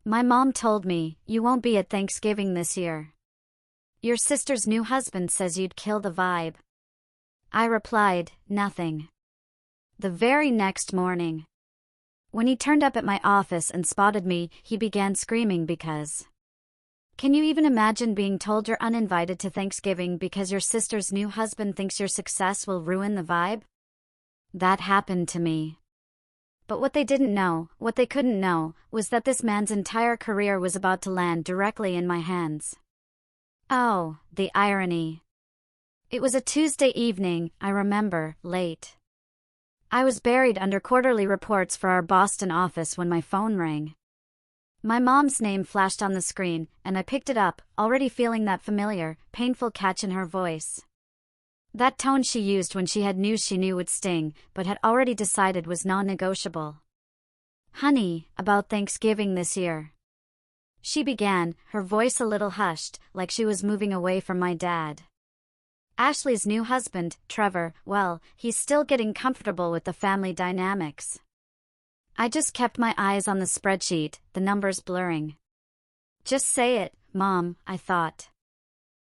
My mom told me, you won't be at Thanksgiving this year. Your sister's new husband says you'd kill the vibe. I replied, nothing. The very next morning, when he turned up at my office and spotted me, he began screaming because. Can you even imagine being told you're uninvited to Thanksgiving because your sister's new husband thinks your success will ruin the vibe? That happened to me. But what they didn't know, what they couldn't know, was that this man's entire career was about to land directly in my hands. Oh, the irony. It was a Tuesday evening, I remember, late. I was buried under quarterly reports for our Boston office when my phone rang. My mom's name flashed on the screen, and I picked it up, already feeling that familiar, painful catch in her voice. That tone she used when she had news she knew would sting, but had already decided was non-negotiable. Honey, about Thanksgiving this year. She began, her voice a little hushed, like she was moving away from my dad. Ashley's new husband, Trevor, well, he's still getting comfortable with the family dynamics. I just kept my eyes on the spreadsheet, the numbers blurring. Just say it, Mom, I thought.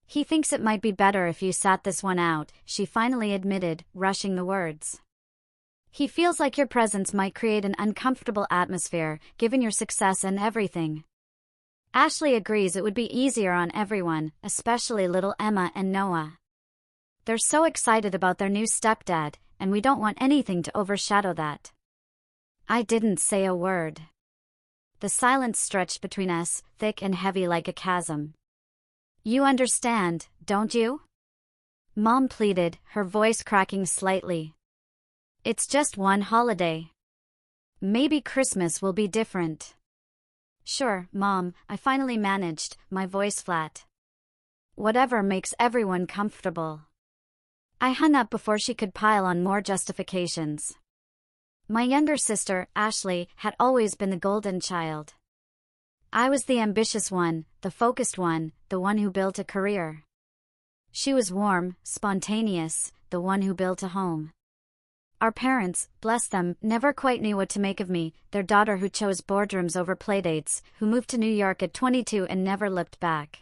He thinks it might be better if you sat this one out, she finally admitted, rushing the words. He feels like your presence might create an uncomfortable atmosphere, given your success and everything. Ashley agrees it would be easier on everyone, especially little Emma and Noah. They're so excited about their new stepdad, and we don't want anything to overshadow that. I didn't say a word. The silence stretched between us, thick and heavy like a chasm. You understand, don't you? Mom pleaded, her voice cracking slightly. It's just one holiday. Maybe Christmas will be different. Sure, Mom, I finally managed, my voice flat. Whatever makes everyone comfortable. I hung up before she could pile on more justifications. My younger sister, Ashley, had always been the golden child. I was the ambitious one, the focused one, the one who built a career. She was warm, spontaneous, the one who built a home. Our parents, bless them, never quite knew what to make of me, their daughter who chose boardrooms over playdates, who moved to New York at 22 and never looked back.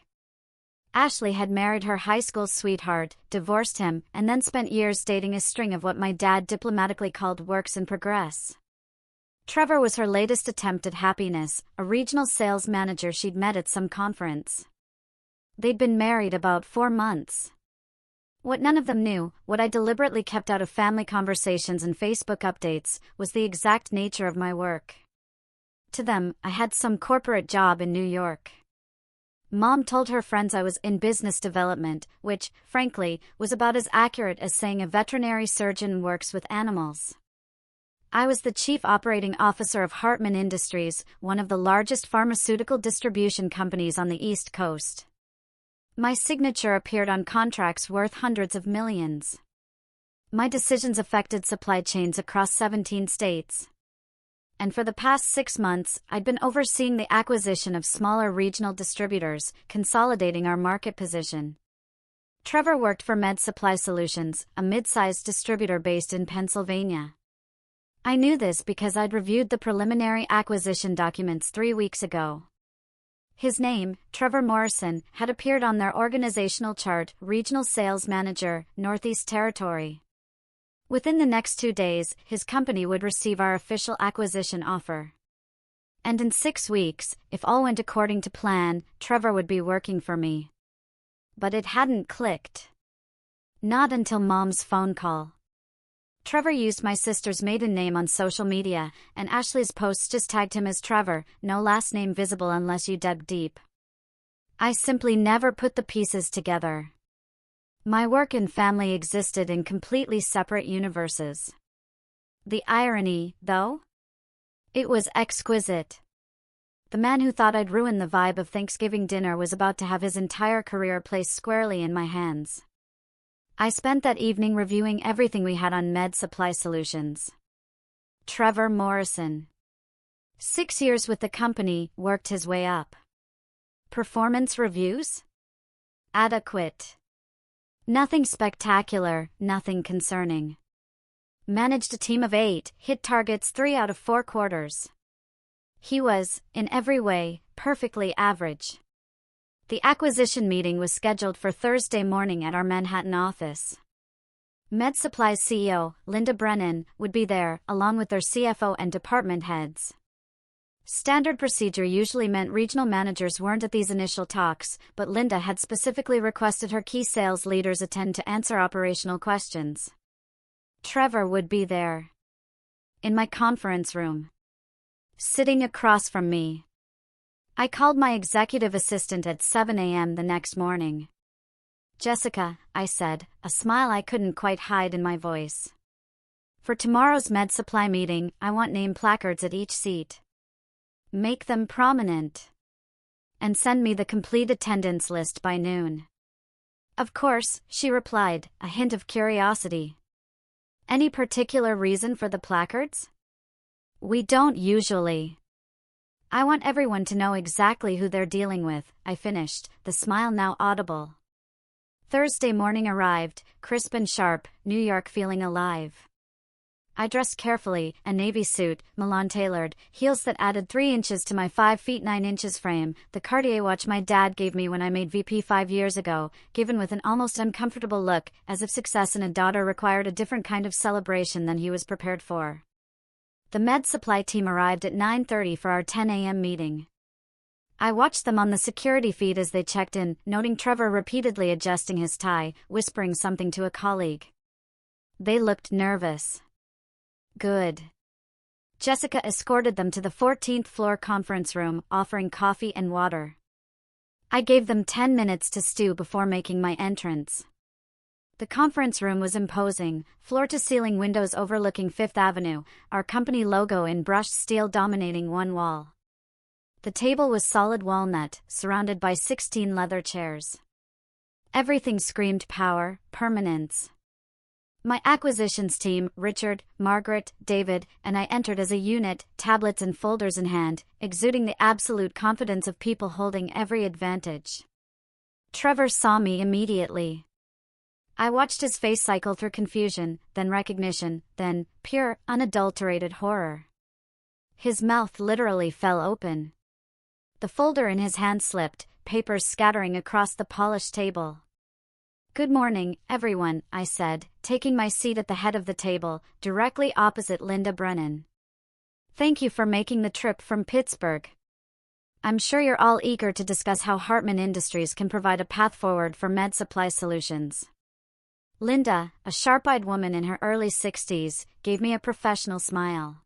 Ashley had married her high school sweetheart, divorced him, and then spent years dating a string of what my dad diplomatically called works in progress. Trevor was her latest attempt at happiness, a regional sales manager she'd met at some conference. They'd been married about 4 months. What none of them knew, what I deliberately kept out of family conversations and Facebook updates, was the exact nature of my work. To them, I had some corporate job in New York. Mom told her friends I was in business development, which, frankly, was about as accurate as saying a veterinary surgeon works with animals. I was the chief operating officer of Hartman Industries, one of the largest pharmaceutical distribution companies on the East Coast. My signature appeared on contracts worth hundreds of millions. My decisions affected supply chains across 17 states. And for the past 6 months, I'd been overseeing the acquisition of smaller regional distributors, consolidating our market position. Trevor worked for Med Supply Solutions, a mid-sized distributor based in Pennsylvania. I knew this because I'd reviewed the preliminary acquisition documents 3 weeks ago. His name, Trevor Morrison, had appeared on their organizational chart, Regional Sales Manager, Northeast Territory. Within the next 2 days, his company would receive our official acquisition offer. And in 6 weeks, if all went according to plan, Trevor would be working for me. But it hadn't clicked. Not until Mom's phone call. Trevor used my sister's maiden name on social media, and Ashley's posts just tagged him as Trevor, no last name visible unless you dug deep. I simply never put the pieces together. My work and family existed in completely separate universes. The irony, though? It was exquisite. The man who thought I'd ruin the vibe of Thanksgiving dinner was about to have his entire career placed squarely in my hands. I spent that evening reviewing everything we had on Med Supply Solutions. Trevor Morrison. 6 years with the company, worked his way up. Performance reviews? Adequate. Nothing spectacular, nothing concerning. Managed a team of 8, hit targets 3 out of 4 quarters. He was, in every way, perfectly average. The acquisition meeting was scheduled for Thursday morning at our Manhattan office. MedSupply's CEO, Linda Brennan, would be there, along with their CFO and department heads. Standard procedure usually meant regional managers weren't at these initial talks, but Linda had specifically requested her key sales leaders attend to answer operational questions. Trevor would be there. In my conference room. Sitting across from me. I called my executive assistant at 7 a.m. the next morning. "Jessica," I said, a smile I couldn't quite hide in my voice. "For tomorrow's MedSupply meeting, I want name placards at each seat. Make them prominent. And send me the complete attendance list by noon." "Of course," she replied, a hint of curiosity. "Any particular reason for the placards?" "We don't usually. I want everyone to know exactly who they're dealing with," I finished, the smile now audible. Thursday morning arrived, crisp and sharp, New York feeling alive. I dressed carefully, a navy suit, Milan-tailored, heels that added 3 inches to my 5 feet 9 inches frame, the Cartier watch my dad gave me when I made VP 5 years ago, given with an almost uncomfortable look, as if success in a daughter required a different kind of celebration than he was prepared for. The MedSupply team arrived at 9:30 for our 10 a.m. meeting. I watched them on the security feed as they checked in, noting Trevor repeatedly adjusting his tie, whispering something to a colleague. They looked nervous. Good. Jessica escorted them to the 14th floor conference room, offering coffee and water. I gave them 10 minutes to stew before making my entrance. The conference room was imposing, floor-to-ceiling windows overlooking Fifth Avenue, our company logo in brushed steel dominating one wall. The table was solid walnut, surrounded by 16 leather chairs. Everything screamed power, permanence. My acquisitions team, Richard, Margaret, David, and I entered as a unit, tablets and folders in hand, exuding the absolute confidence of people holding every advantage. Trevor saw me immediately. I watched his face cycle through confusion, then recognition, then pure, unadulterated horror. His mouth literally fell open. The folder in his hand slipped, papers scattering across the polished table. "Good morning, everyone," I said, taking my seat at the head of the table, directly opposite Linda Brennan. "Thank you for making the trip from Pittsburgh. I'm sure you're all eager to discuss how Hartman Industries can provide a path forward for MedSupply solutions." Linda, a sharp-eyed woman in her early 60s, gave me a professional smile.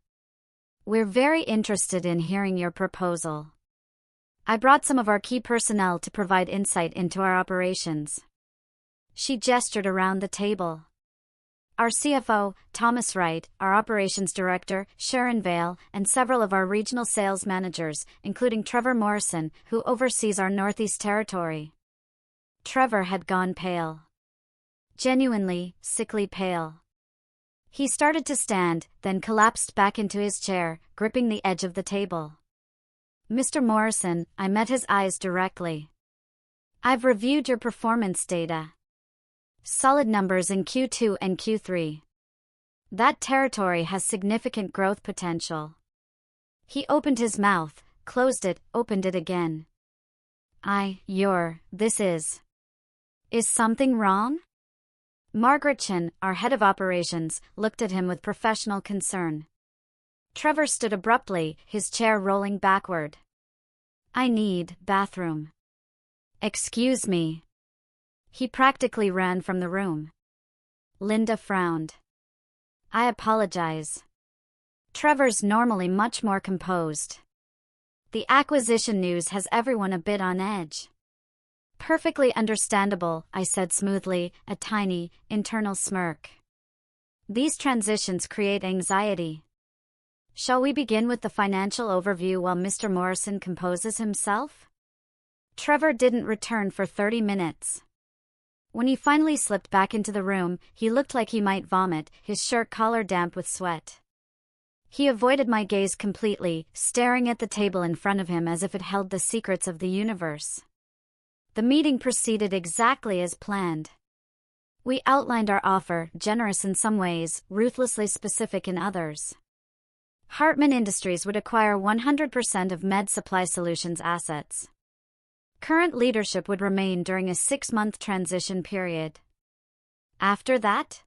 "We're very interested in hearing your proposal. I brought some of our key personnel to provide insight into our operations." She gestured around the table. Our CFO, Thomas Wright, our operations director, Sharon Vale, and several of our regional sales managers, including Trevor Morrison, who oversees our Northeast territory. Trevor had gone pale. Genuinely, sickly pale. He started to stand, then collapsed back into his chair, gripping the edge of the table. "Mr. Morrison," I met his eyes directly. "I've reviewed your performance data. Solid numbers in Q2 and Q3. That territory has significant growth potential." He opened his mouth, closed it, opened it again. This is. Is something wrong?" Margaret Chin, our head of operations, looked at him with professional concern. Trevor stood abruptly, his chair rolling backward. "I need bathroom." "Excuse me." He practically ran from the room. Linda frowned. "I apologize." Trevor's normally much more composed. "The acquisition news has everyone a bit on edge." "Perfectly understandable," I said smoothly, a tiny, internal smirk. "These transitions create anxiety. Shall we begin with the financial overview while Mr. Morrison composes himself?" Trevor didn't return for 30 minutes. When he finally slipped back into the room, he looked like he might vomit, his shirt collar damp with sweat. He avoided my gaze completely, staring at the table in front of him as if it held the secrets of the universe. The meeting proceeded exactly as planned. We outlined our offer, generous in some ways, ruthlessly specific in others. Hartman Industries would acquire 100% of Med Supply Solutions assets. Current leadership would remain during a 6-month transition period. After that,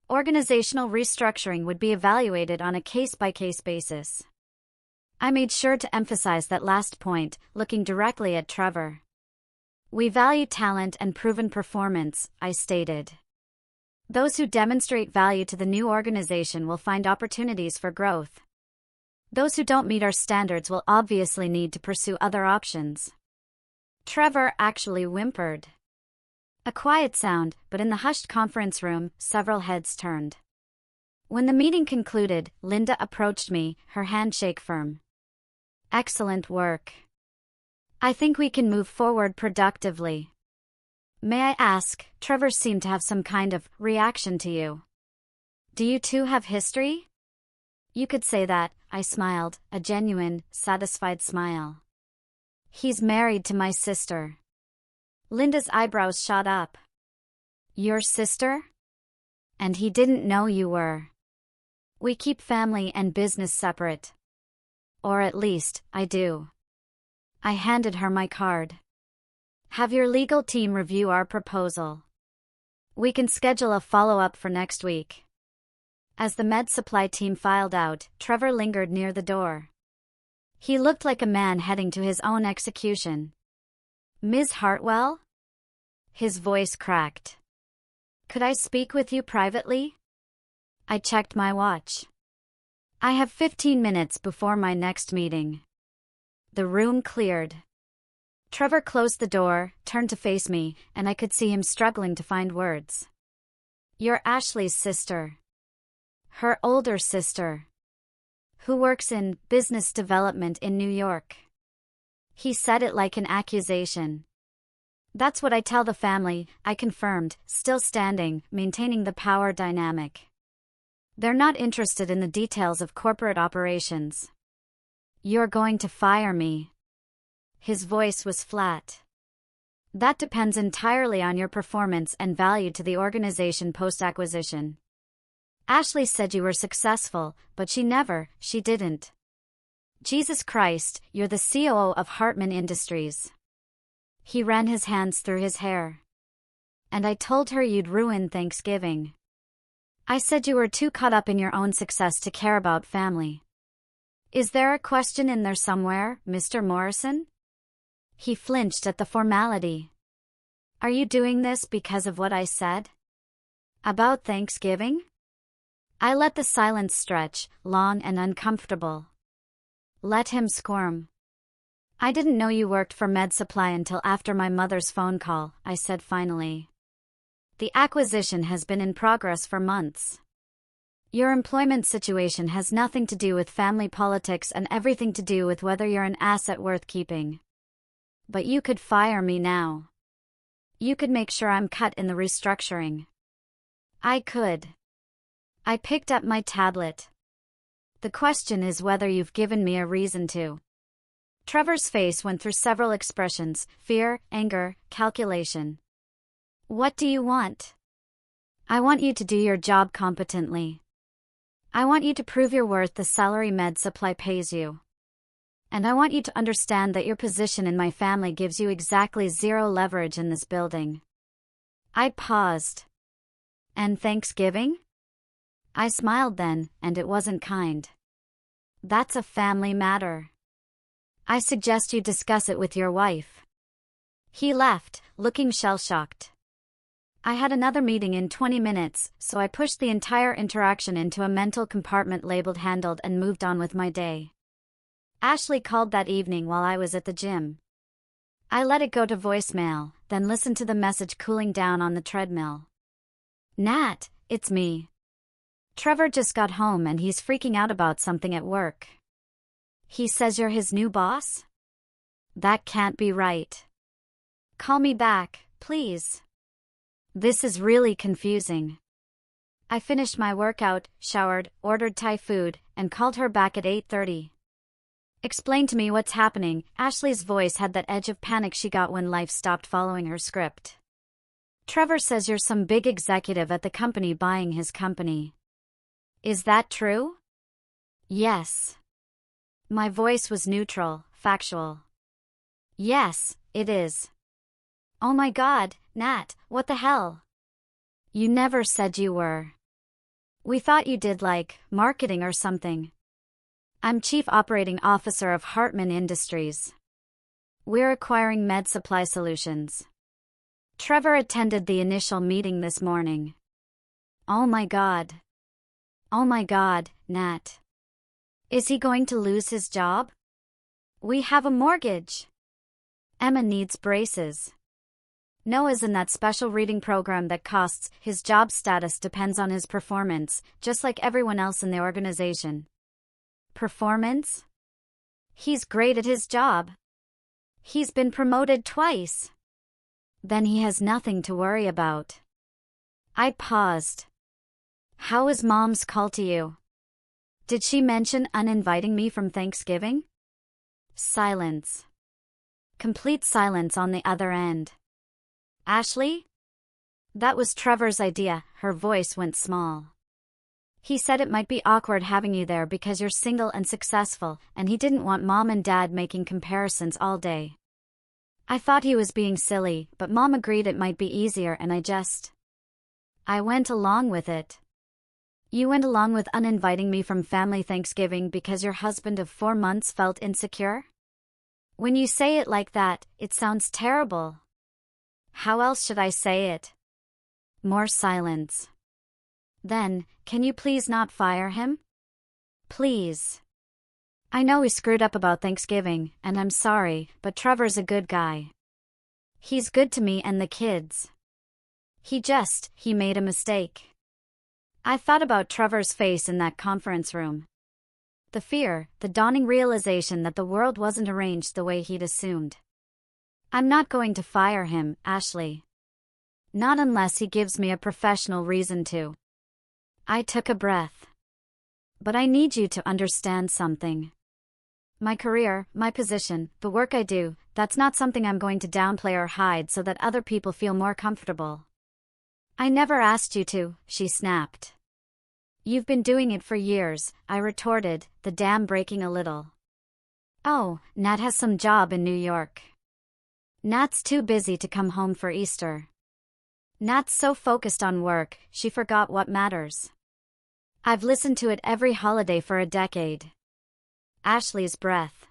organizational restructuring would be evaluated on a case-by-case basis. I made sure to emphasize that last point, looking directly at Trevor. We value talent and proven performance, I stated. Those who demonstrate value to the new organization will find opportunities for growth. Those who don't meet our standards will obviously need to pursue other options. Trevor actually whimpered. A quiet sound, but in the hushed conference room, several heads turned. When the meeting concluded, Linda approached me, her handshake firm. Excellent work. I think we can move forward productively. May I ask, Trevor seemed to have some kind of reaction to you. Do you two have history? You could say that, I smiled, a genuine, satisfied smile. He's married to my sister. Linda's eyebrows shot up. Your sister? And he didn't know you were. We keep family and business separate. Or at least, I do. I handed her my card. Have your legal team review our proposal. We can schedule a follow-up for next week. As the Med Supply team filed out, Trevor lingered near the door. He looked like a man heading to his own execution. Ms. Hartwell? His voice cracked. Could I speak with you privately? I checked my watch. I have 15 minutes before my next meeting. The room cleared. Trevor closed the door, turned to face me, and I could see him struggling to find words. You're Ashley's sister. Her older sister. Who works in business development in New York. He said it like an accusation. That's what I tell the family, I confirmed, still standing, maintaining the power dynamic. They're not interested in the details of corporate operations. You're going to fire me. His voice was flat. That depends entirely on your performance and value to the organization post-acquisition. Ashley said you were successful, but she didn't. Jesus Christ, you're the COO of Hartman Industries. He ran his hands through his hair. And I told her you'd ruin Thanksgiving. I said you were too caught up in your own success to care about family. Is there a question in there somewhere, Mr. Morrison? He flinched at the formality. Are you doing this because of what I said? About Thanksgiving? I let the silence stretch, long and uncomfortable. Let him squirm. I didn't know you worked for Med Supply until after my mother's phone call, I said finally. The acquisition has been in progress for months. Your employment situation has nothing to do with family politics and everything to do with whether you're an asset worth keeping. But you could fire me now. You could make sure I'm cut in the restructuring. I could. I picked up my tablet. The question is whether you've given me a reason to. Trevor's face went through several expressions: fear, anger, calculation. What do you want? I want you to do your job competently. I want you to prove your worth the salary Med Supply pays you. And I want you to understand that your position in my family gives you exactly zero leverage in this building. I paused. And Thanksgiving? I smiled then, and it wasn't kind. That's a family matter. I suggest you discuss it with your wife. He left, looking shell-shocked. I had another meeting in 20 minutes, so I pushed the entire interaction into a mental compartment labeled handled and moved on with my day. Ashley called that evening while I was at the gym. I let it go to voicemail, then listened to the message cooling down on the treadmill. Nat, it's me. Trevor just got home and he's freaking out about something at work. He says you're his new boss? That can't be right. Call me back, please. This is really confusing. I finished my workout, showered, ordered Thai food, and called her back at 8:30. Explain to me what's happening. Ashley's voice had that edge of panic she got when life stopped following her script. Trevor says you're some big executive at the company buying his company. Is that true? Yes. My voice was neutral, factual. Yes, it is. Oh my God, Nat, what the hell? You never said you were. We thought you did marketing or something. I'm Chief Operating Officer of Hartman Industries. We're acquiring med supply solutions. Trevor attended the initial meeting this morning. Oh my God. Oh my God, Nat. Is he going to lose his job? We have a mortgage. Emma needs braces. Noah's in that special reading program that costs. His job status depends on his performance, just like everyone else in the organization. Performance? He's great at his job. He's been promoted twice. Then he has nothing to worry about. I paused. How was Mom's call to you? Did she mention uninviting me from Thanksgiving? Silence. Complete silence on the other end. Ashley? That was Trevor's idea. Her voice went small. He said it might be awkward having you there because you're single and successful, and he didn't want Mom and Dad making comparisons all day. I thought he was being silly, but Mom agreed it might be easier and I went along with it. You went along with uninviting me from family Thanksgiving because your husband of 4 months felt insecure? When you say it like that, it sounds terrible. How else should I say it? More silence. Then, can you please not fire him? Please. I know we screwed up about Thanksgiving, and I'm sorry, but Trevor's a good guy. He's good to me and the kids. He made a mistake. I thought about Trevor's face in that conference room. The fear, the dawning realization that the world wasn't arranged the way he'd assumed. I'm not going to fire him, Ashley. Not unless he gives me a professional reason to. I took a breath. But I need you to understand something. My career, my position, the work I do, that's not something I'm going to downplay or hide so that other people feel more comfortable. I never asked you to, she snapped. You've been doing it for years, I retorted, the dam breaking a little. Oh, Nat has some job in New York. Nat's too busy to come home for Easter. Nat's so focused on work, she forgot what matters. I've listened to it every holiday for a decade. Ashley's breath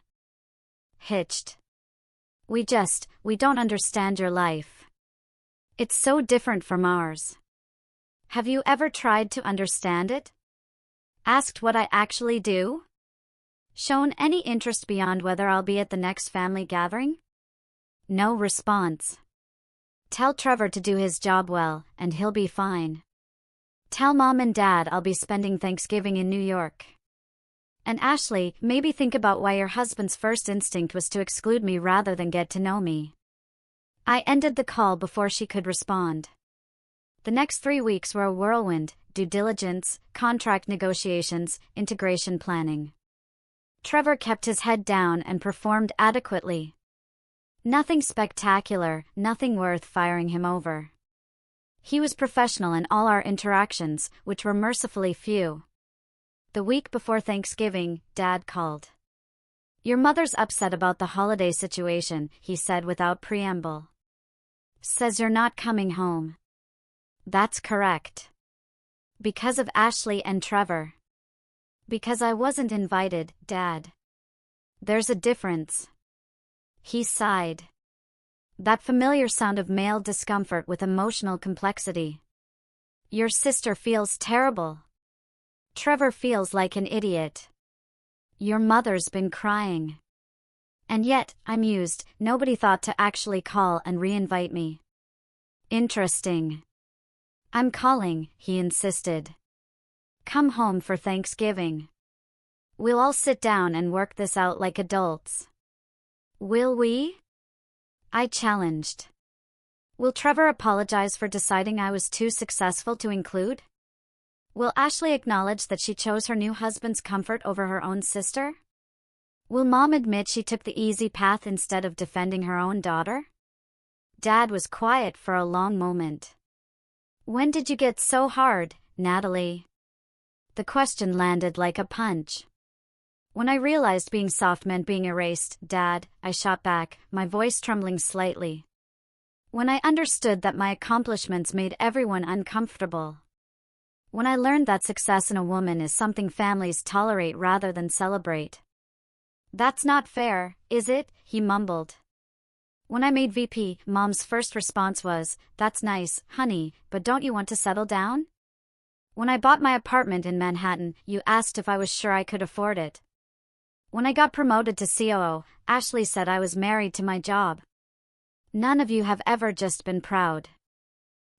hitched. We don't understand your life. It's so different from ours. Have you ever tried to understand it? Asked what I actually do? Shown any interest beyond whether I'll be at the next family gathering? No response. Tell Trevor to do his job well, and he'll be fine. Tell Mom and Dad I'll be spending Thanksgiving in New York. And Ashley, maybe think about why your husband's first instinct was to exclude me rather than get to know me. I ended the call before she could respond. The next 3 weeks were a whirlwind: due diligence, contract negotiations, integration planning. Trevor kept his head down and performed adequately. Nothing spectacular, nothing worth firing him over. He was professional in all our interactions, which were mercifully few. The week before Thanksgiving, Dad called. Your mother's upset about the holiday situation, he said without preamble. Says you're not coming home. That's correct. Because of Ashley and Trevor. Because I wasn't invited, Dad. There's a difference. He sighed. That familiar sound of male discomfort with emotional complexity. Your sister feels terrible. Trevor feels like an idiot. Your mother's been crying. And yet, I mused, nobody thought to actually call and re-invite me. Interesting. I'm calling, he insisted. Come home for Thanksgiving. We'll all sit down and work this out like adults. Will we? I challenged. Will Trevor apologize for deciding I was too successful to include? Will Ashley acknowledge that she chose her new husband's comfort over her own sister? Will Mom admit she took the easy path instead of defending her own daughter? Dad was quiet for a long moment. When did you get so hard, Natalie? The question landed like a punch. When I realized being soft meant being erased, Dad, I shot back, my voice trembling slightly. When I understood that my accomplishments made everyone uncomfortable. When I learned that success in a woman is something families tolerate rather than celebrate. That's not fair, is it? He mumbled. When I made VP, Mom's first response was, "That's nice, honey, but don't you want to settle down?" When I bought my apartment in Manhattan, you asked if I was sure I could afford it. When I got promoted to COO, Ashley said I was married to my job. None of you have ever just been proud.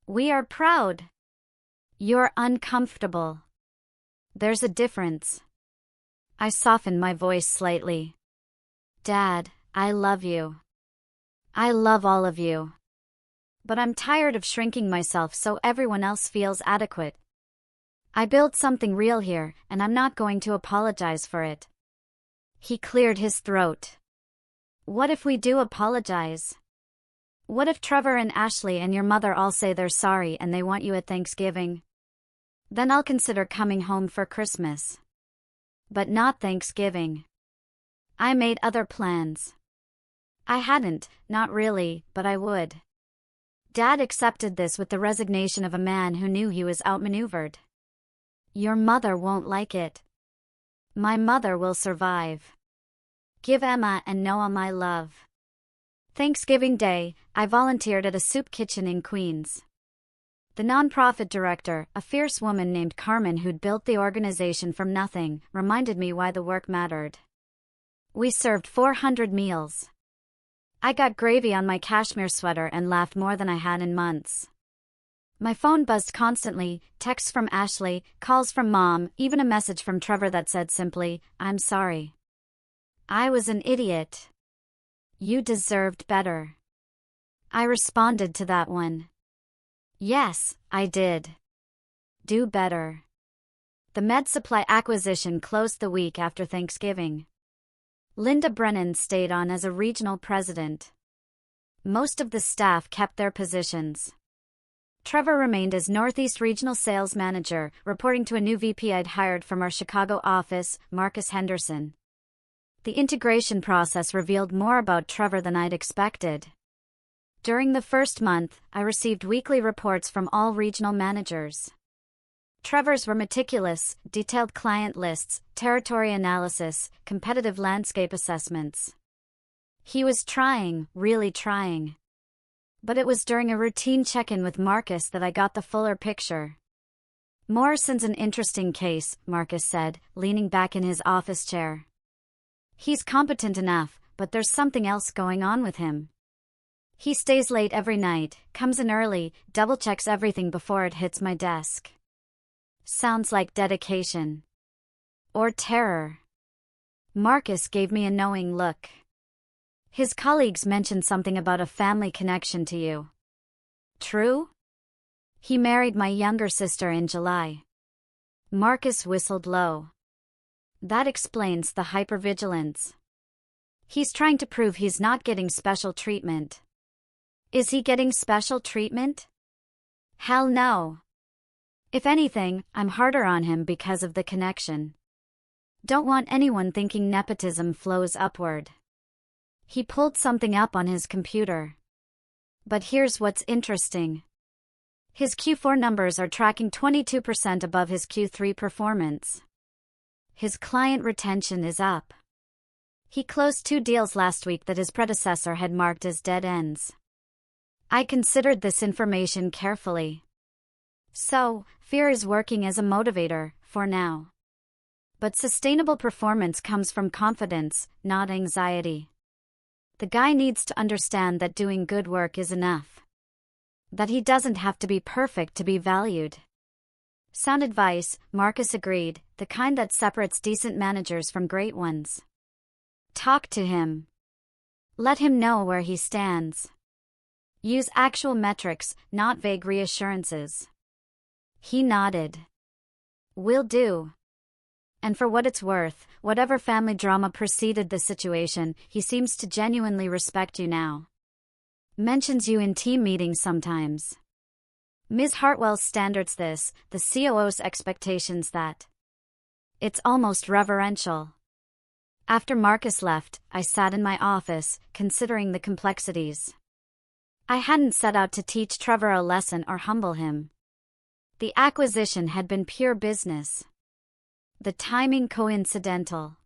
We are proud. You're uncomfortable. There's a difference. I softened my voice slightly. Dad, I love you. I love all of you. But I'm tired of shrinking myself so everyone else feels adequate. I built something real here, and I'm not going to apologize for it. He cleared his throat. What if we do apologize? What if Trevor and Ashley and your mother all say they're sorry and they want you at Thanksgiving? Then I'll consider coming home for Christmas. But not Thanksgiving. I made other plans. I hadn't, not really, but I would. Dad accepted this with the resignation of a man who knew he was outmaneuvered. Your mother won't like it. My mother will survive. Give Emma and Noah my love. Thanksgiving Day, I volunteered at a soup kitchen in Queens. The nonprofit director, a fierce woman named Carmen who'd built the organization from nothing, reminded me why the work mattered. We served 400 meals. I got gravy on my cashmere sweater and laughed more than I had in months. My phone buzzed constantly, texts from Ashley, calls from Mom, even a message from Trevor that said simply, "I'm sorry. I was an idiot. You deserved better." I responded to that one. Yes, I did. Do better. The med supply acquisition closed the week after Thanksgiving. Linda Brennan stayed on as a regional president. Most of the staff kept their positions. Trevor remained as Northeast Regional Sales Manager, reporting to a new VP I'd hired from our Chicago office, Marcus Henderson. The integration process revealed more about Trevor than I'd expected. During the first month, I received weekly reports from all regional managers. Trevor's were meticulous, detailed client lists, territory analysis, competitive landscape assessments. He was trying, really trying. But it was during a routine check-in with Marcus that I got the fuller picture. Morrison's an interesting case, Marcus said, leaning back in his office chair. He's competent enough, but there's something else going on with him. He stays late every night, comes in early, double-checks everything before it hits my desk. Sounds like dedication. Or terror. Marcus gave me a knowing look. His colleagues mentioned something about a family connection to you. True? He married my younger sister in July. Marcus whistled low. That explains the hypervigilance. He's trying to prove he's not getting special treatment. Is he getting special treatment? Hell no. If anything, I'm harder on him because of the connection. Don't want anyone thinking nepotism flows upward. He pulled something up on his computer. But here's what's interesting. His Q4 numbers are tracking 22% above his Q3 performance. His client retention is up. He closed 2 deals last week that his predecessor had marked as dead ends. I considered this information carefully. So, fear is working as a motivator, for now. But sustainable performance comes from confidence, not anxiety. The guy needs to understand that doing good work is enough. That he doesn't have to be perfect to be valued. Sound advice, Marcus agreed, the kind that separates decent managers from great ones. Talk to him. Let him know where he stands. Use actual metrics, not vague reassurances. He nodded. Will do. And for what it's worth, whatever family drama preceded the situation, he seems to genuinely respect you now. Mentions you in team meetings sometimes. Ms. Hartwell's standards this, the COO's expectations that. It's almost reverential. After Marcus left, I sat in my office, considering the complexities. I hadn't set out to teach Trevor a lesson or humble him. The acquisition had been pure business. The timing coincidental.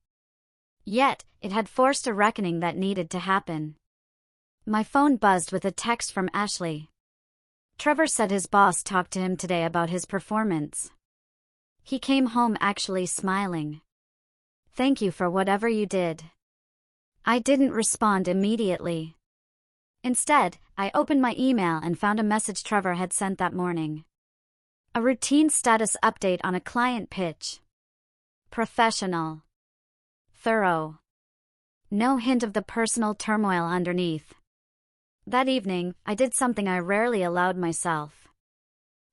Yet, it had forced a reckoning that needed to happen. My phone buzzed with a text from Ashley. Trevor said his boss talked to him today about his performance. He came home actually smiling. "Thank you for whatever you did." I didn't respond immediately. Instead, I opened my email and found a message Trevor had sent that morning. A routine status update on a client pitch. Professional. Thorough. No hint of the personal turmoil underneath. That evening, I did something I rarely allowed myself.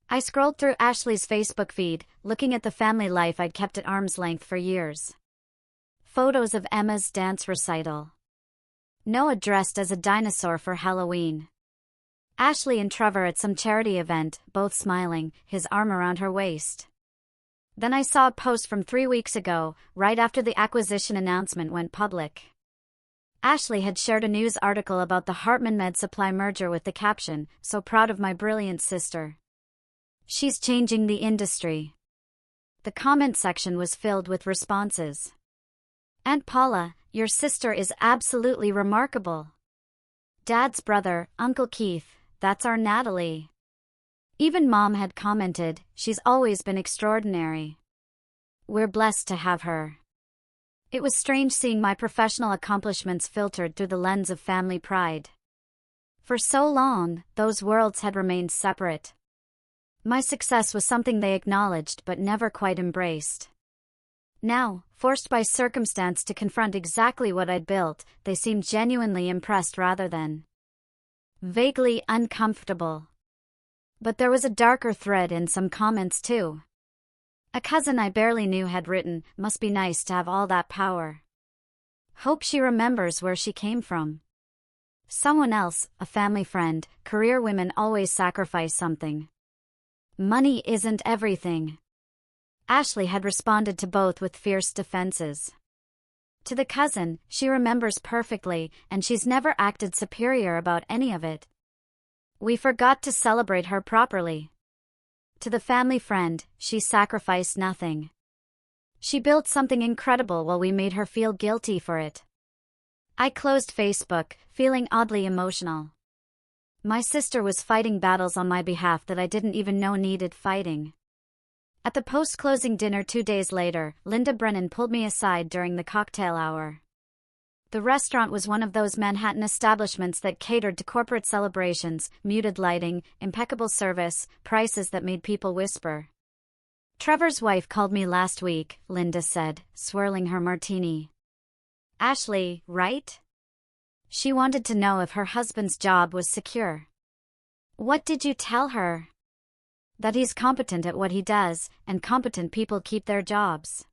I scrolled through Ashley's Facebook feed, looking at the family life I'd kept at arm's length for years. Photos of Emma's dance recital. Noah dressed as a dinosaur for Halloween. Ashley and Trevor at some charity event, both smiling, his arm around her waist. Then I saw a post from 3 weeks ago, right after the acquisition announcement went public. Ashley had shared a news article about the Hartman Med Supply merger with the caption, "So proud of my brilliant sister. She's changing the industry." The comment section was filled with responses. "Aunt Paula, your sister is absolutely remarkable." "Dad's brother, Uncle Keith, that's our Natalie." Even Mom had commented, "She's always been extraordinary. We're blessed to have her." It was strange seeing my professional accomplishments filtered through the lens of family pride. For so long, those worlds had remained separate. My success was something they acknowledged but never quite embraced. Now, forced by circumstance to confront exactly what I'd built, they seemed genuinely impressed rather than vaguely uncomfortable. But there was a darker thread in some comments too. A cousin I barely knew had written, "Must be nice to have all that power. Hope she remembers where she came from." Someone else, a family friend, "Career women always sacrifice something. Money isn't everything." Ashley had responded to both with fierce defenses. To the cousin, "She remembers perfectly, and she's never acted superior about any of it. We forgot to celebrate her properly." To the family friend, "She sacrificed nothing. She built something incredible while we made her feel guilty for it." I closed Facebook, feeling oddly emotional. My sister was fighting battles on my behalf that I didn't even know needed fighting. At the post-closing dinner 2 days later, Linda Brennan pulled me aside during the cocktail hour. The restaurant was one of those Manhattan establishments that catered to corporate celebrations, muted lighting, impeccable service, prices that made people whisper. "Trevor's wife called me last week," Linda said, swirling her martini. "Ashley, right? She wanted to know if her husband's job was secure." "What did you tell her?" "That he's competent at what he does, and competent people keep their jobs."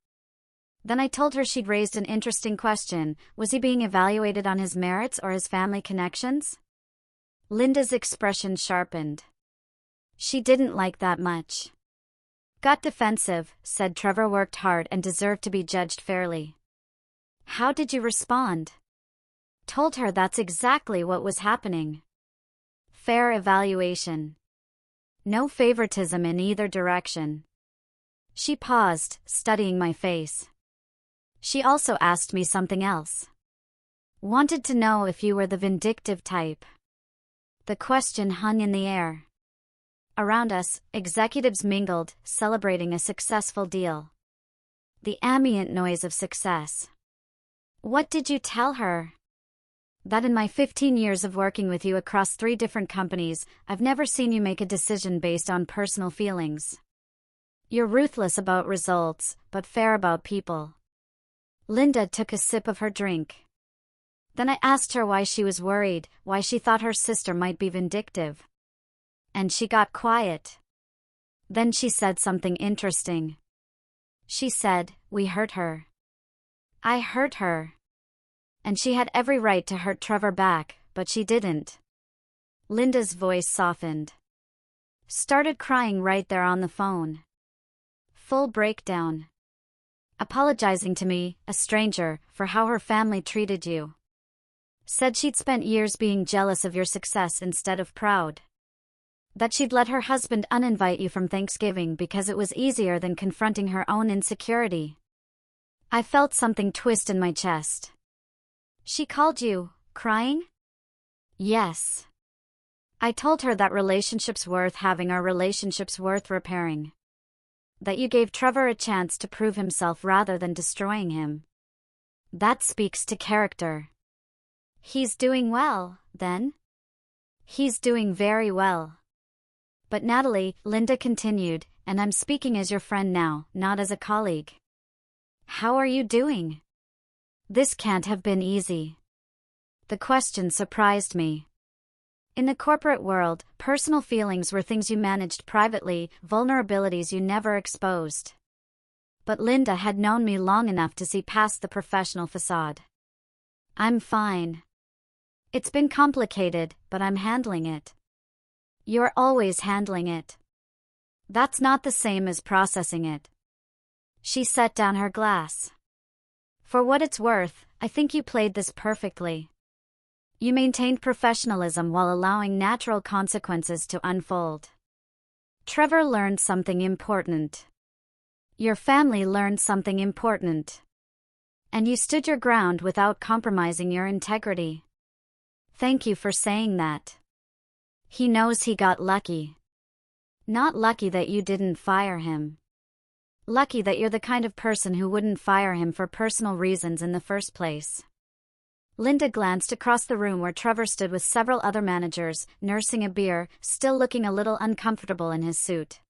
Then I told her she'd raised an interesting question. Was he being evaluated on his merits or his family connections? Linda's expression sharpened. She didn't like that much. "Got defensive," said Trevor worked hard and deserved to be judged fairly. "How did you respond?" Told her that's exactly what was happening. Fair evaluation. No favoritism in either direction. She paused, studying my face. She also asked me something else. "Wanted to know if you were the vindictive type." The question hung in the air. Around us, executives mingled, celebrating a successful deal. The ambient noise of success. "What did you tell her?" "That in my 15 years of working with you across 3 different companies, I've never seen you make a decision based on personal feelings. You're ruthless about results, but fair about people." Linda took a sip of her drink. Then I asked her why she was worried, why she thought her sister might be vindictive. And she got quiet. Then she said something interesting. She said, "We hurt her." I hurt her. And she had every right to hurt Trevor back, but she didn't. Linda's voice softened. Started crying right there on the phone. Full breakdown. apologizing to me, a stranger, for how her family treated you. Said she'd spent years being jealous of your success instead of proud. That she'd let her husband uninvite you from Thanksgiving because it was easier than confronting her own insecurity. I felt something twist in my chest. She called you, crying? Yes. I told her that relationships worth having are relationships worth repairing. That you gave Trevor a chance to prove himself rather than destroying him. That speaks to character. He's doing well, then? He's doing very well. But Natalie, Linda continued, and I'm speaking as your friend now, not as a colleague. How are you doing? This can't have been easy. The question surprised me. In the corporate world, personal feelings were things you managed privately, vulnerabilities you never exposed. But Linda had known me long enough to see past the professional facade. I'm fine. It's been complicated, but I'm handling it. You're always handling it. That's not the same as processing it. She set down her glass. For what it's worth, I think you played this perfectly. You maintained professionalism while allowing natural consequences to unfold. Trevor learned something important. Your family learned something important. And you stood your ground without compromising your integrity. Thank you for saying that. He knows he got lucky. Not lucky that you didn't fire him. Lucky that you're the kind of person who wouldn't fire him for personal reasons in the first place. Linda glanced across the room where Trevor stood with several other managers, nursing a beer, still looking a little uncomfortable in his suit.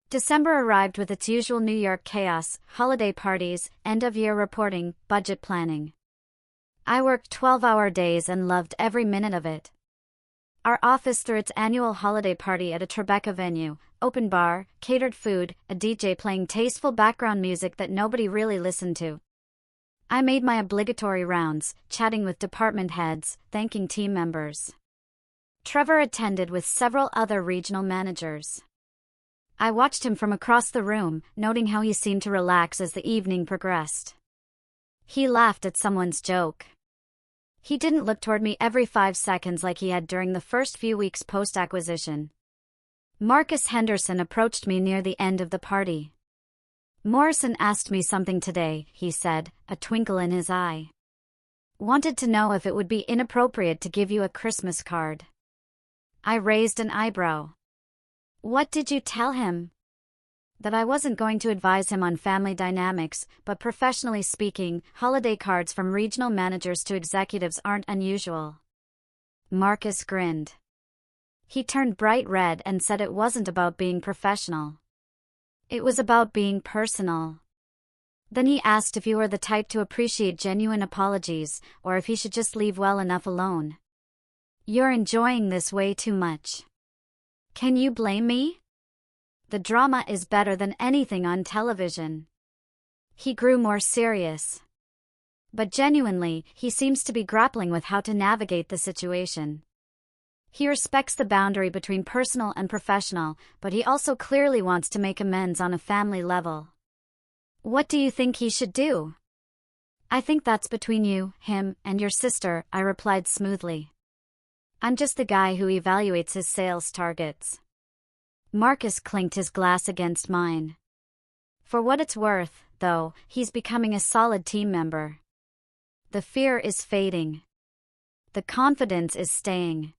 December arrived with its usual New York chaos, holiday parties, end-of-year reporting, budget planning. I worked 12-hour days and loved every minute of it. Our office threw its annual holiday party at a Tribeca venue, open bar, catered food, a DJ playing tasteful background music that nobody really listened to. I made my obligatory rounds, chatting with department heads, thanking team members. Trevor attended with several other regional managers. I watched him from across the room, noting how he seemed to relax as the evening progressed. He laughed at someone's joke. He didn't look toward me every 5 seconds like he had during the first few weeks post-acquisition. Marcus Henderson approached me near the end of the party. Morrison asked me something today, he said, a twinkle in his eye. Wanted to know if it would be inappropriate to give you a Christmas card. I raised an eyebrow. What did you tell him? That I wasn't going to advise him on family dynamics, but professionally speaking, holiday cards from regional managers to executives aren't unusual. Marcus grinned. He turned bright red and said it wasn't about being professional. It was about being personal. Then he asked if you were the type to appreciate genuine apologies, or if he should just leave well enough alone. You're enjoying this way too much. Can you blame me? The drama is better than anything on television. He grew more serious. But genuinely, he seems to be grappling with how to navigate the situation. He respects the boundary between personal and professional, but he also clearly wants to make amends on a family level. What do you think he should do? I think that's between you, him, and your sister, I replied smoothly. I'm just the guy who evaluates his sales targets. Marcus clinked his glass against mine. For what it's worth, though, he's becoming a solid team member. The fear is fading. The confidence is staying.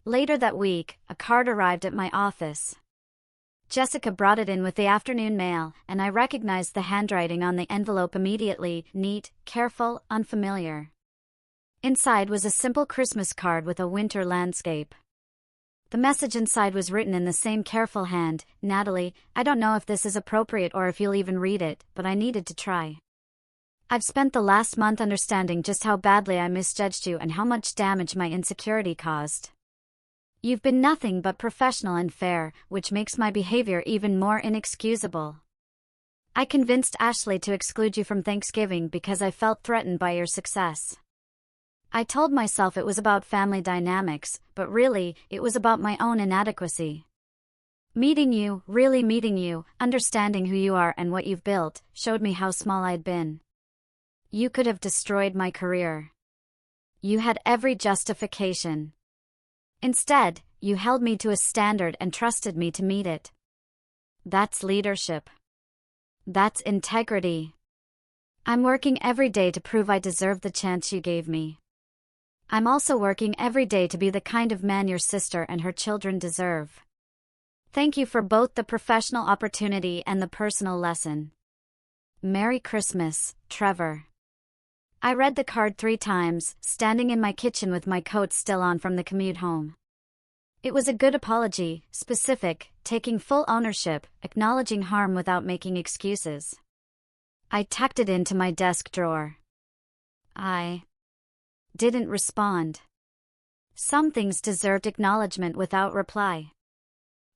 Later that week, a card arrived at my office. Jessica brought it in with the afternoon mail, and I recognized the handwriting on the envelope immediately, neat, careful, unfamiliar. Inside was a simple Christmas card with a winter landscape. The message inside was written in the same careful hand, Natalie, I don't know if this is appropriate or if you'll even read it, but I needed to try. I've spent the last month understanding just how badly I misjudged you and how much damage my insecurity caused. You've been nothing but professional and fair, which makes my behavior even more inexcusable. I convinced Ashley to exclude you from Thanksgiving because I felt threatened by your success. I told myself it was about family dynamics, but really, it was about my own inadequacy. Meeting you, really meeting you, understanding who you are and what you've built, showed me how small I'd been. You could have destroyed my career. You had every justification. Instead, you held me to a standard and trusted me to meet it. That's leadership. That's integrity. I'm working every day to prove I deserve the chance you gave me. I'm also working every day to be the kind of man your sister and her children deserve. Thank you for both the professional opportunity and the personal lesson. Merry Christmas, Trevor. I read the card 3 times, standing in my kitchen with my coat still on from the commute home. It was a good apology, specific, taking full ownership, acknowledging harm without making excuses. I tucked it into my desk drawer. I didn't respond. Some things deserved acknowledgement without reply.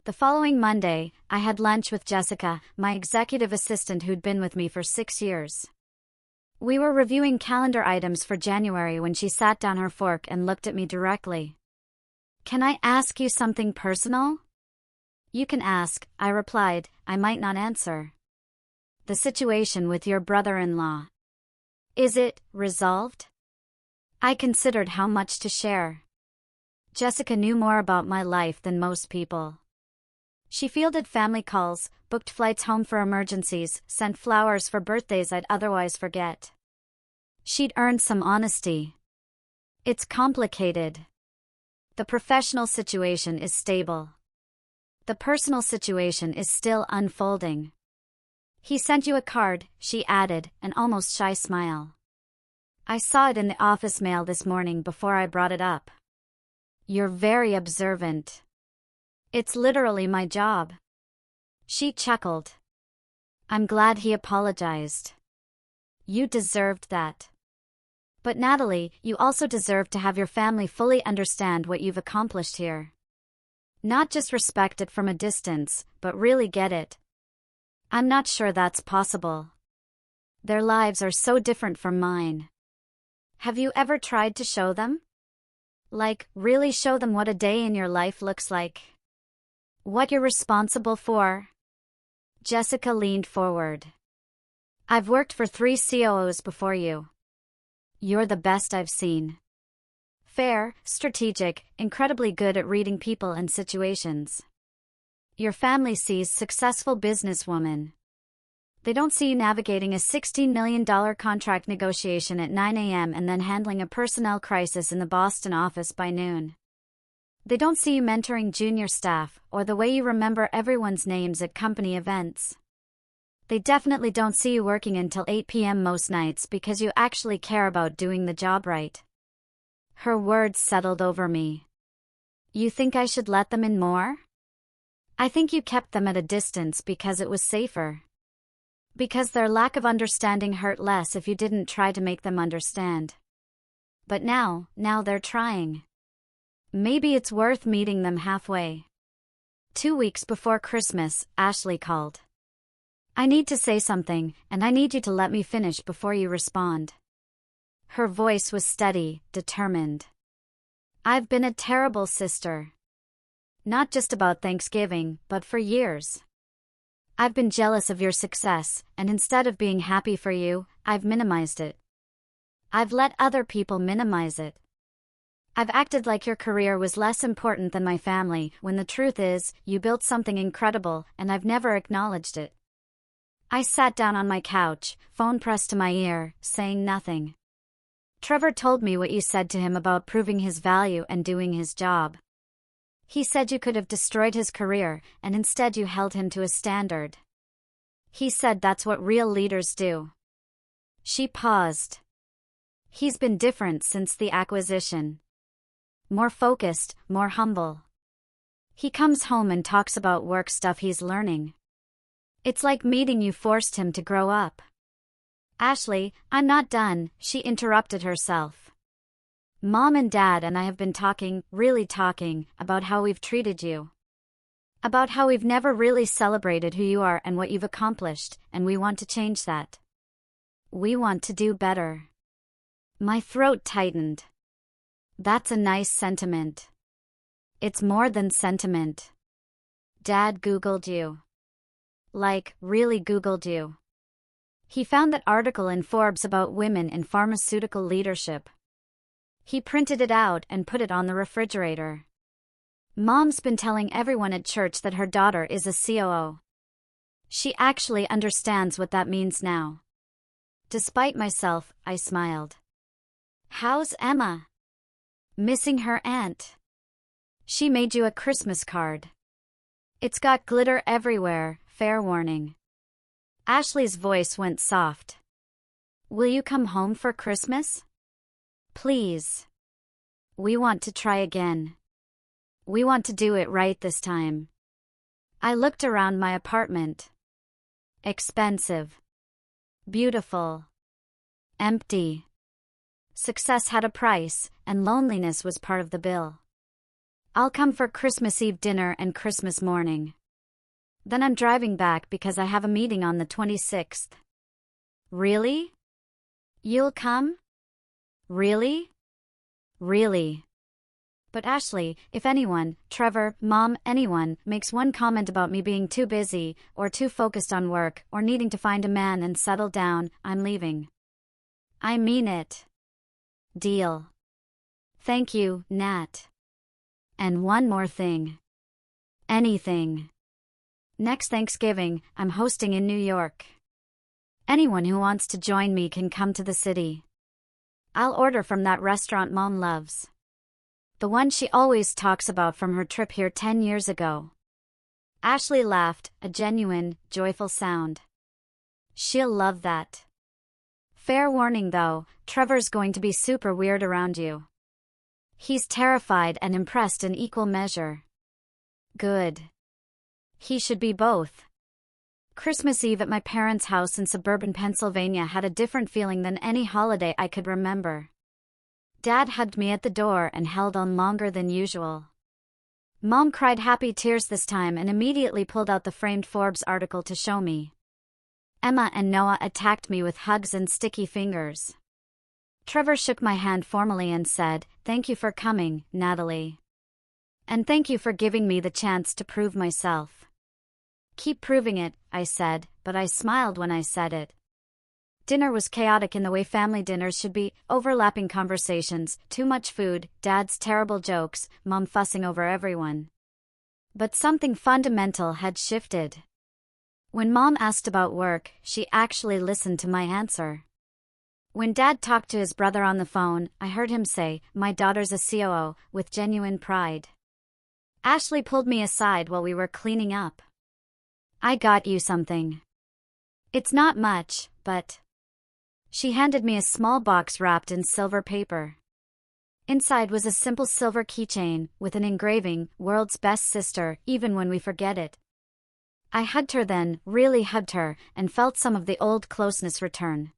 The following Monday, I had lunch with Jessica, my executive assistant who'd been with me for 6 years. We were reviewing calendar items for January when she sat down her fork and looked at me directly. "Can I ask you something personal?" "You can ask," I replied. "I might not answer." "The situation with your brother-in-law. Is it resolved?" I considered how much to share. Jessica knew more about my life than most people. She fielded family calls, booked flights home for emergencies, sent flowers for birthdays I'd otherwise forget. She'd earned some honesty. It's complicated. The professional situation is stable. The personal situation is still unfolding. He sent you a card, she added, an almost shy smile. I saw it in the office mail this morning before I brought it up. You're very observant. It's literally my job. She chuckled. I'm glad he apologized. You deserved that. But Natalie, you also deserve to have your family fully understand what you've accomplished here. Not just respect it from a distance, but really get it. I'm not sure that's possible. Their lives are so different from mine. Have you ever tried to show them? Like, really show them what a day in your life looks like? What you're responsible for? Jessica leaned forward. I've worked for 3 COOs before you. You're the best I've seen. Fair, strategic, incredibly good at reading people and situations. Your family sees successful businesswoman. They don't see you navigating a $16 million contract negotiation at 9 a.m. and then handling a personnel crisis in the Boston office by noon. They don't see you mentoring junior staff, or the way you remember everyone's names at company events. They definitely don't see you working until 8 p.m. most nights because you actually care about doing the job right. Her words settled over me. You think I should let them in more? I think you kept them at a distance because it was safer. Because their lack of understanding hurt less if you didn't try to make them understand. But now they're trying. Maybe it's worth meeting them halfway. 2 weeks before Christmas, Ashley called. I need to say something, and I need you to let me finish before you respond. Her voice was steady, determined. I've been a terrible sister. Not just about Thanksgiving, but for years. I've been jealous of your success, and instead of being happy for you, I've minimized it. I've let other people minimize it. I've acted like your career was less important than my family, when the truth is, you built something incredible, and I've never acknowledged it. I sat down on my couch, phone pressed to my ear, saying nothing. Trevor told me what you said to him about proving his value and doing his job. He said you could have destroyed his career, and instead you held him to a standard. He said that's what real leaders do. She paused. He's been different since the acquisition. More focused, more humble. He comes home and talks about work stuff he's learning. It's like meeting you forced him to grow up. Ashley, I'm not done, she interrupted herself. Mom and Dad and I have been talking, really talking, about how we've treated you. About how we've never really celebrated who you are and what you've accomplished, and we want to change that. We want to do better. My throat tightened. That's a nice sentiment. It's more than sentiment. Dad Googled you. Like, really Googled you. He found that article in Forbes about women in pharmaceutical leadership. He printed it out and put it on the refrigerator. Mom's been telling everyone at church that her daughter is a COO. She actually understands what that means now. Despite myself, I smiled. How's Emma? Missing her aunt. She made you a Christmas card. It's got glitter everywhere, fair warning. Ashley's voice went soft. Will you come home for Christmas? Please. We want to try again. We want to do it right this time. I looked around my apartment. Expensive. Beautiful. Empty. Success had a price, and loneliness was part of the bill. I'll come for Christmas Eve dinner and Christmas morning. Then I'm driving back because I have a meeting on the 26th. Really? You'll come? Really? Really? But Ashley, if anyone, Trevor, Mom, anyone, makes one comment about me being too busy, or too focused on work, or needing to find a man and settle down, I'm leaving. I mean it. Deal. Thank you, Nat. And one more thing. Anything. Next Thanksgiving, I'm hosting in New York. Anyone who wants to join me can come to the city. I'll order from that restaurant Mom loves. The one she always talks about from her trip here 10 years ago. Ashley laughed, a genuine, joyful sound. She'll love that. Fair warning though, Trevor's going to be super weird around you. He's terrified and impressed in equal measure. Good. He should be both. Christmas Eve at my parents' house in suburban Pennsylvania had a different feeling than any holiday I could remember. Dad hugged me at the door and held on longer than usual. Mom cried happy tears this time and immediately pulled out the framed Forbes article to show me. Emma and Noah attacked me with hugs and sticky fingers. Trevor shook my hand formally and said, "Thank you for coming, Natalie. And thank you for giving me the chance to prove myself." Keep proving it, I said, but I smiled when I said it. Dinner was chaotic in the way family dinners should be, overlapping conversations, too much food, Dad's terrible jokes, Mom fussing over everyone. But something fundamental had shifted. When Mom asked about work, she actually listened to my answer. When Dad talked to his brother on the phone, I heard him say, "My daughter's a COO," with genuine pride. Ashley pulled me aside while we were cleaning up. I got you something. It's not much, but... She handed me a small box wrapped in silver paper. Inside was a simple silver keychain, with an engraving, "World's Best Sister, Even When We Forget It." I hugged her then, really hugged her, and felt some of the old closeness return.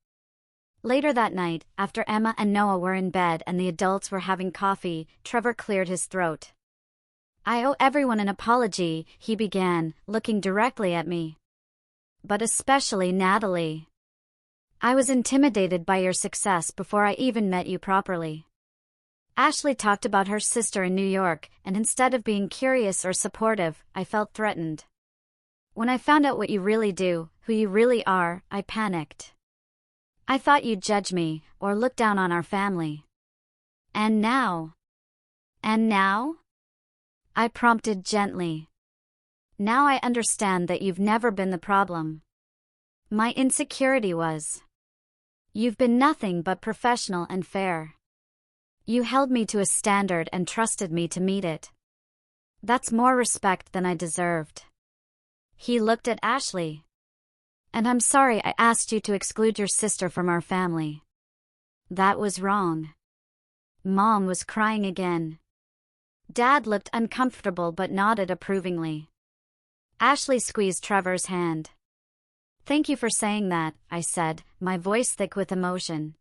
Later that night, after Emma and Noah were in bed and the adults were having coffee, Trevor cleared his throat. "I owe everyone an apology," he began, looking directly at me. "But especially Natalie. I was intimidated by your success before I even met you properly." Ashley talked about her sister in New York, and instead of being curious or supportive, I felt threatened. When I found out what you really do, who you really are, I panicked. I thought you'd judge me, or look down on our family. And now? And now? I prompted gently. Now I understand that you've never been the problem. My insecurity was. You've been nothing but professional and fair. You held me to a standard and trusted me to meet it. That's more respect than I deserved. He looked at Ashley. And I'm sorry I asked you to exclude your sister from our family. That was wrong. Mom was crying again. Dad looked uncomfortable but nodded approvingly. Ashley squeezed Trevor's hand. "Thank you for saying that," I said, my voice thick with emotion.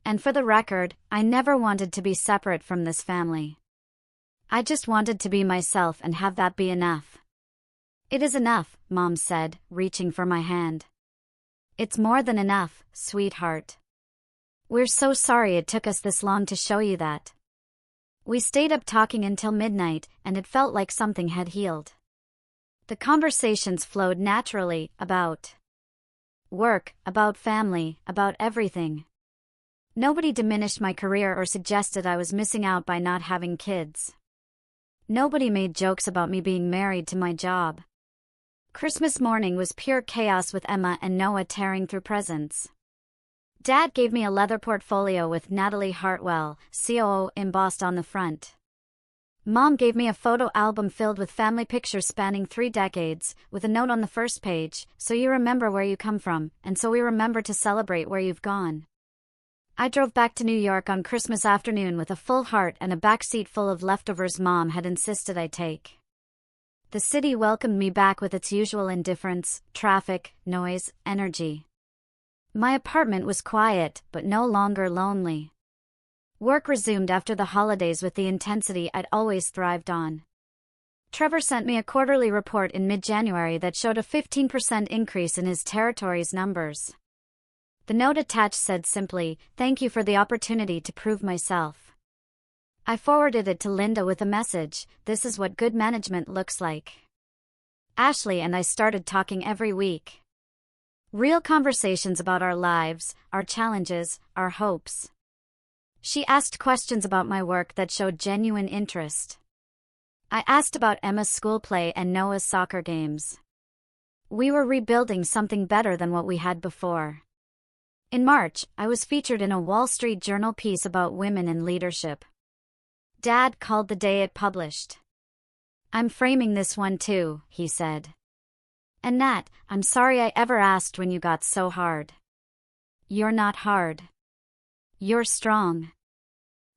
"And for the record, I never wanted to be separate from this family. I just wanted to be myself and have that be enough." "It is enough," Mom said, reaching for my hand. "It's more than enough, sweetheart. We're so sorry it took us this long to show you that." We stayed up talking until midnight, and it felt like something had healed. The conversations flowed naturally about work, about family, about everything. Nobody diminished my career or suggested I was missing out by not having kids. Nobody made jokes about me being married to my job. Christmas morning was pure chaos with Emma and Noah tearing through presents. Dad gave me a leather portfolio with Natalie Hartwell, COO, embossed on the front. Mom gave me a photo album filled with family pictures spanning 3 decades, with a note on the first page, so you remember where you come from, and so we remember to celebrate where you've gone. I drove back to New York on Christmas afternoon with a full heart and a backseat full of leftovers Mom had insisted I take. The city welcomed me back with its usual indifference, traffic, noise, energy. My apartment was quiet, but no longer lonely. Work resumed after the holidays with the intensity I'd always thrived on. Trevor sent me a quarterly report in mid-January that showed a 15% increase in his territory's numbers. The note attached said simply, "Thank you for the opportunity to prove myself." I forwarded it to Linda with a message, "This is what good management looks like." Ashley and I started talking every week. Real conversations about our lives, our challenges, our hopes. She asked questions about my work that showed genuine interest. I asked about Emma's school play and Noah's soccer games. We were rebuilding something better than what we had before. In March, I was featured in a Wall Street Journal piece about women in leadership. Dad called the day it published. "I'm framing this one too," he said. "And Nat, I'm sorry I ever asked when you got so hard. You're not hard. You're strong.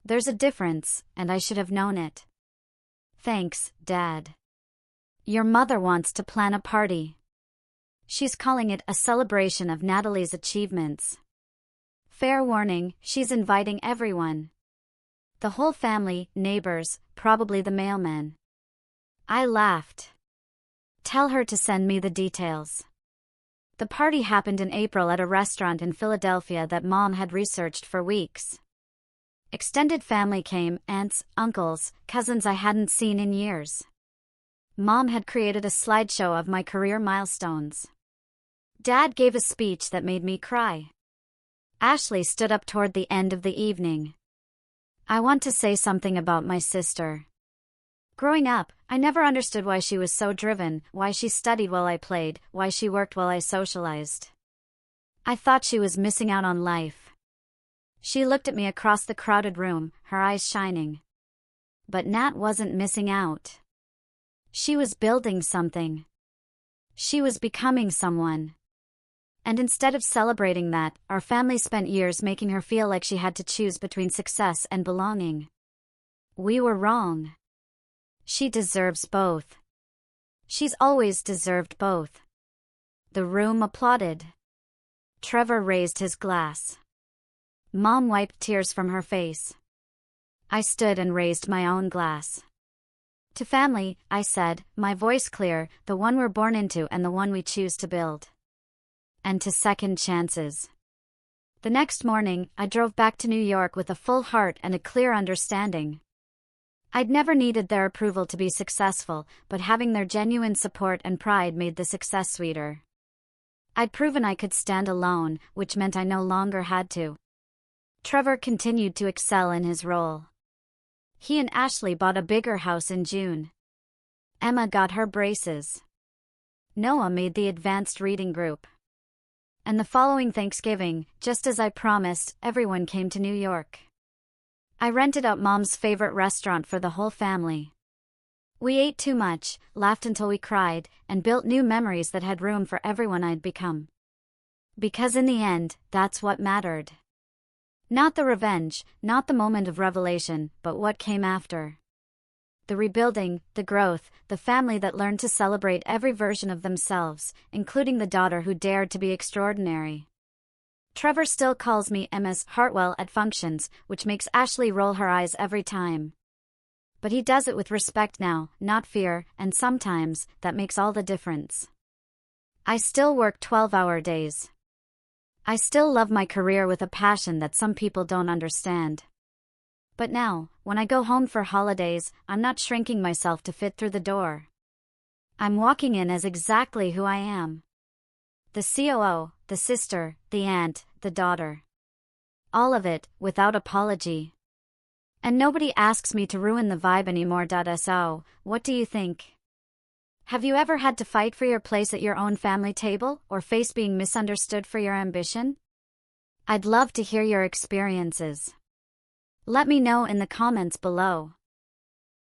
There's a difference, and I should have known it. Thanks, Dad. Your mother wants to plan a party. She's calling it a celebration of Natalie's achievements. Fair warning, she's inviting everyone. The whole family, neighbors, probably the mailman." I laughed. "Tell her to send me the details." The party happened in April at a restaurant in Philadelphia that Mom had researched for weeks. Extended family came, aunts, uncles, cousins I hadn't seen in years. Mom had created a slideshow of my career milestones. Dad gave a speech that made me cry. Ashley stood up toward the end of the evening. "I want to say something about my sister. Growing up, I never understood why she was so driven, why she studied while I played, why she worked while I socialized. I thought she was missing out on life." She looked at me across the crowded room, her eyes shining. But Nat wasn't missing out. She was building something. She was becoming someone. And instead of celebrating that, our family spent years making her feel like she had to choose between success and belonging. We were wrong. She deserves both. She's always deserved both. The room applauded. Trevor raised his glass. Mom wiped tears from her face. I stood and raised my own glass. "To family," I said, my voice clear, "the one we're born into and the one we choose to build. And to second chances." The next morning, I drove back to New York with a full heart and a clear understanding. I'd never needed their approval to be successful, but having their genuine support and pride made the success sweeter. I'd proven I could stand alone, which meant I no longer had to. Trevor continued to excel in his role. He and Ashley bought a bigger house in June. Emma got her braces. Noah made the advanced reading group. And the following Thanksgiving, just as I promised, everyone came to New York. I rented out Mom's favorite restaurant for the whole family. We ate too much, laughed until we cried, and built new memories that had room for everyone I'd become. Because in the end, that's what mattered. Not the revenge, not the moment of revelation, but what came after. The rebuilding, the growth, the family that learned to celebrate every version of themselves, including the daughter who dared to be extraordinary. Trevor still calls me Ms. Hartwell at functions, which makes Ashley roll her eyes every time. But he does it with respect now, not fear, and sometimes, that makes all the difference. I still work 12-hour days. I still love my career with a passion that some people don't understand. But now, when I go home for holidays, I'm not shrinking myself to fit through the door. I'm walking in as exactly who I am. The COO, the sister, the aunt, the daughter. All of it, without apology. And nobody asks me to ruin the vibe anymore. So, what do you think? Have you ever had to fight for your place at your own family table, or face being misunderstood for your ambition? I'd love to hear your experiences. Let me know in the comments below.